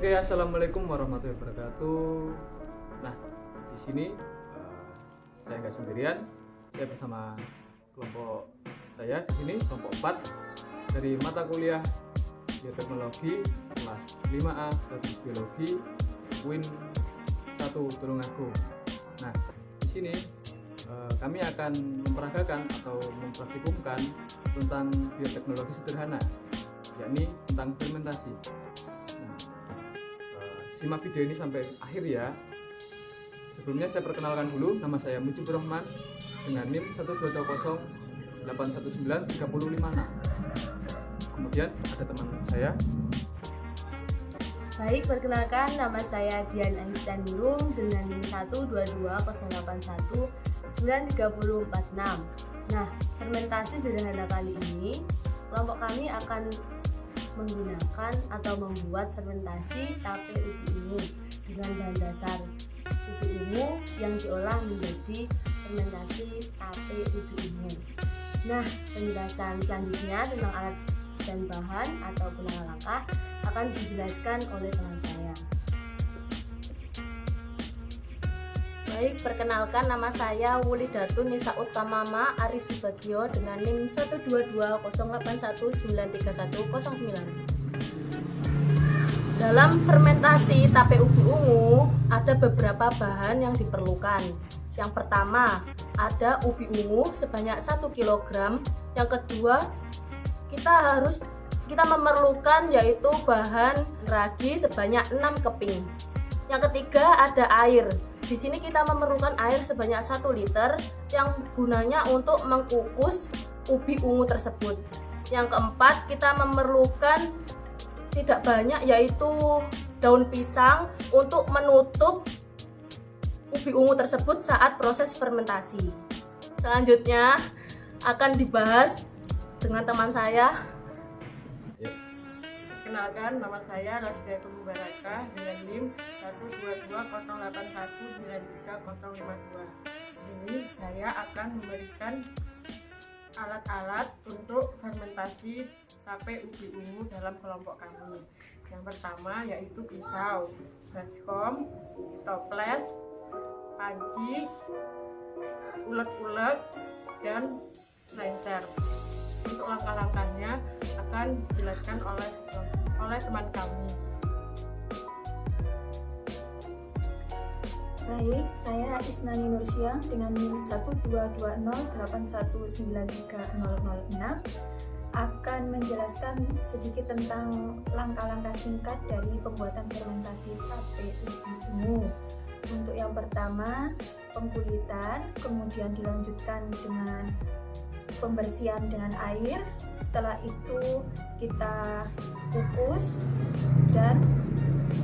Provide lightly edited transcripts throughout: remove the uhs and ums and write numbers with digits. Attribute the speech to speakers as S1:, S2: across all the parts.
S1: Oke, assalamualaikum warahmatullahi wabarakatuh. Nah, di sini saya nggak sendirian, saya bersama kelompok saya di sini, kelompok 4 dari mata kuliah bioteknologi kelas 5A statis biologi Win 1 Tulungagung. Nah, di sini kami akan memperagakan atau mempraktikumkan tentang bioteknologi sederhana, yakni tentang fermentasi. Simak video ini sampai akhir ya. Sebelumnya saya perkenalkan dulu, nama saya Mujibur Rahman dengan NIM 12208193056. Kemudian ada teman saya.
S2: Baik, perkenalkan nama saya Dian Aistan Nurung dengan NIM 12208193046. Nah, fermentasi sederhana kali ini kelompok kami akan menggunakan atau membuat fermentasi tape ubi ungu dengan bahan dasar ubi ungu yang diolah menjadi fermentasi tape ubi ungu. Nah, penjelasan selanjutnya tentang alat dan bahan ataupun langkah akan dijelaskan oleh teman saya. Baik, perkenalkan nama saya Wulidatun Nisa Utamama Ari Subagio dengan NIM 12208193109. Dalam fermentasi tape ubi ungu ada beberapa bahan yang diperlukan. Yang pertama, ada ubi ungu sebanyak 1 kg. Yang kedua, kita memerlukan yaitu bahan ragi sebanyak 6 keping. Yang ketiga, ada air. Di sini kita memerlukan air sebanyak 1 liter yang gunanya untuk mengkukus ubi ungu tersebut. Yang keempat, kita memerlukan tidak banyak yaitu daun pisang untuk menutup ubi ungu tersebut saat proses fermentasi. Selanjutnya akan dibahas dengan teman saya.
S3: Perkenalkan, nama saya Rasdia Mubarakah dengan NIM 12208193052. Ini saya akan memberikan alat-alat untuk fermentasi tape ubi ungu dalam kelompok kami. Yang pertama yaitu pisau, baskom, toples, panci, ulet-ulet, dan lencer. Untuk langkah-langkahnya akan dijelaskan oleh teman kami.
S4: Baik, saya Isnani Nursyam dengan NIM 12208193006 akan menjelaskan sedikit tentang langkah-langkah singkat dari pembuatan fermentasi tape ubi ungu. Untuk yang pertama, pengkulitan, kemudian dilanjutkan dengan pembersihan dengan air. Setelah itu kita kukus dan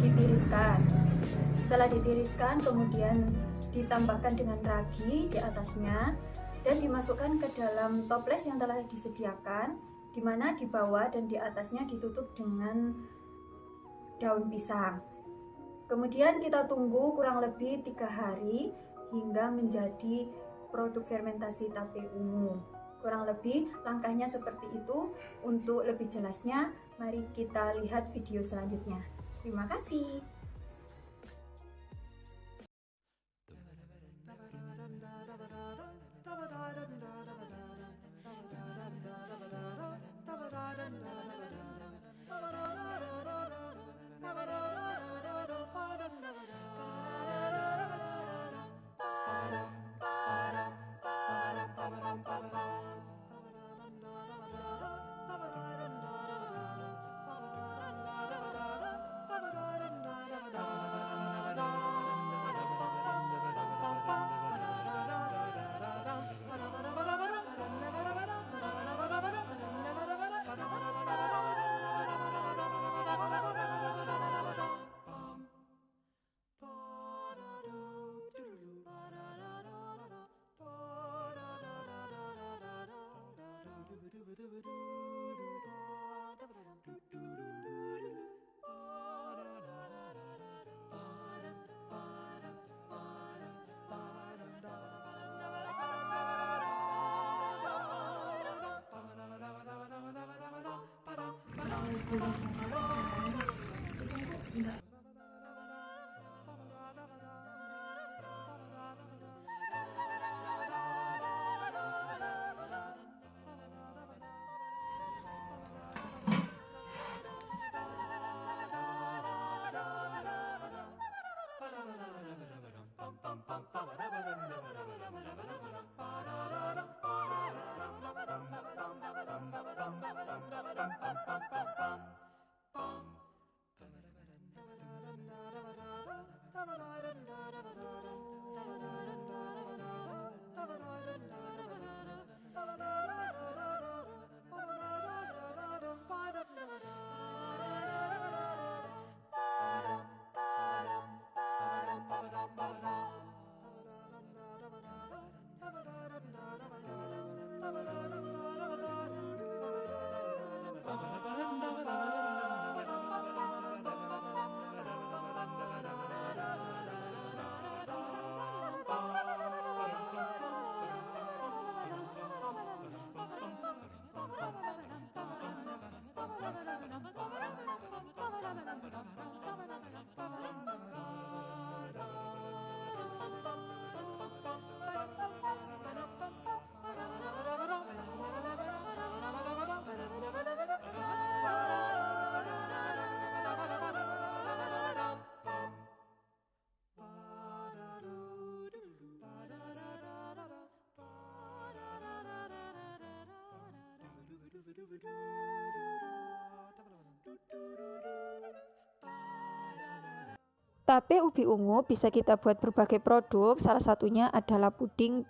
S4: ditiriskan. Setelah ditiriskan kemudian ditambahkan dengan ragi di atasnya dan dimasukkan ke dalam toples yang telah disediakan, di mana di bawah dan di atasnya ditutup dengan daun pisang. Kemudian kita tunggu kurang lebih 3 hari hingga menjadi produk fermentasi tape ungu. Kurang lebih langkahnya seperti itu. Untuk lebih jelasnya, mari kita lihat video selanjutnya. Terima kasih.
S3: Enggak.
S4: Tape ubi ungu bisa kita buat berbagai produk, salah satunya adalah puding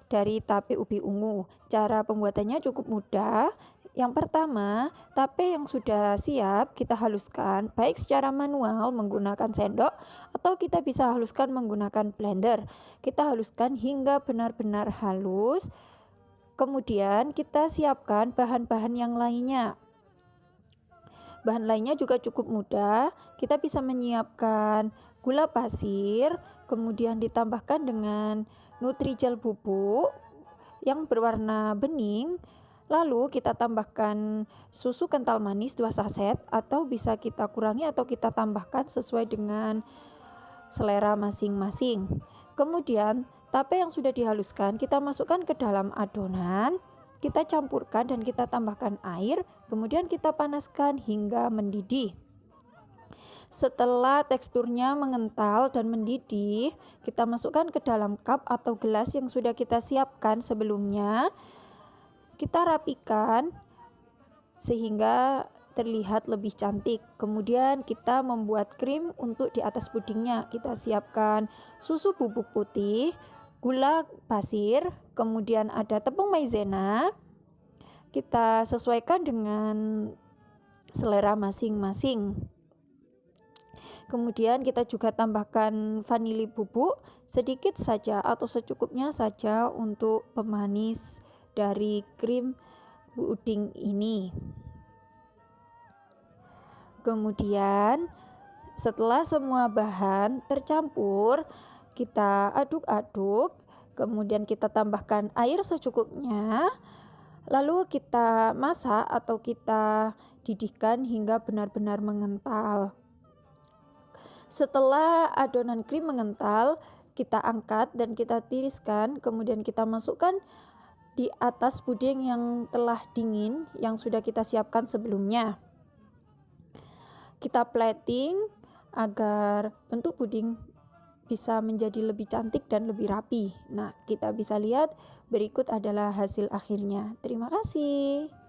S4: dari tape ubi ungu. Cara pembuatannya cukup mudah. Yang pertama, tape yang sudah siap kita haluskan baik secara manual menggunakan sendok atau kita bisa haluskan menggunakan blender. Kita haluskan hingga benar-benar halus. Kemudian kita siapkan bahan-bahan yang lainnya. Bahan lainnya juga cukup mudah. Kita bisa menyiapkan gula pasir, kemudian ditambahkan dengan nutrijel bubuk yang berwarna bening. Lalu kita tambahkan susu kental manis 2 saset atau bisa kita kurangi atau kita tambahkan sesuai dengan selera masing-masing. Kemudian tape yang sudah dihaluskan kita masukkan ke dalam adonan. Kita campurkan dan kita tambahkan air, kemudian kita panaskan hingga mendidih. Setelah teksturnya mengental dan mendidih, kita masukkan ke dalam cup atau gelas yang sudah kita siapkan sebelumnya. Kita rapikan sehingga terlihat lebih cantik. Kemudian kita membuat krim untuk di atas pudingnya. Kita siapkan susu bubuk putih, gula pasir, kemudian ada tepung maizena. Kita sesuaikan dengan selera masing-masing. Kemudian kita juga tambahkan vanili bubuk sedikit saja atau secukupnya saja untuk pemanis dari krim puding ini. Kemudian setelah semua bahan tercampur, kita aduk-aduk, kemudian kita tambahkan air secukupnya, lalu kita masak atau kita didihkan hingga benar-benar mengental. Setelah adonan krim mengental, kita angkat dan kita tiriskan, kemudian kita masukkan di atas puding yang telah dingin yang sudah kita siapkan sebelumnya. Kita plating agar bentuk puding bisa menjadi lebih cantik dan lebih rapi. Nah, kita bisa lihat berikut adalah hasil akhirnya. Terima kasih.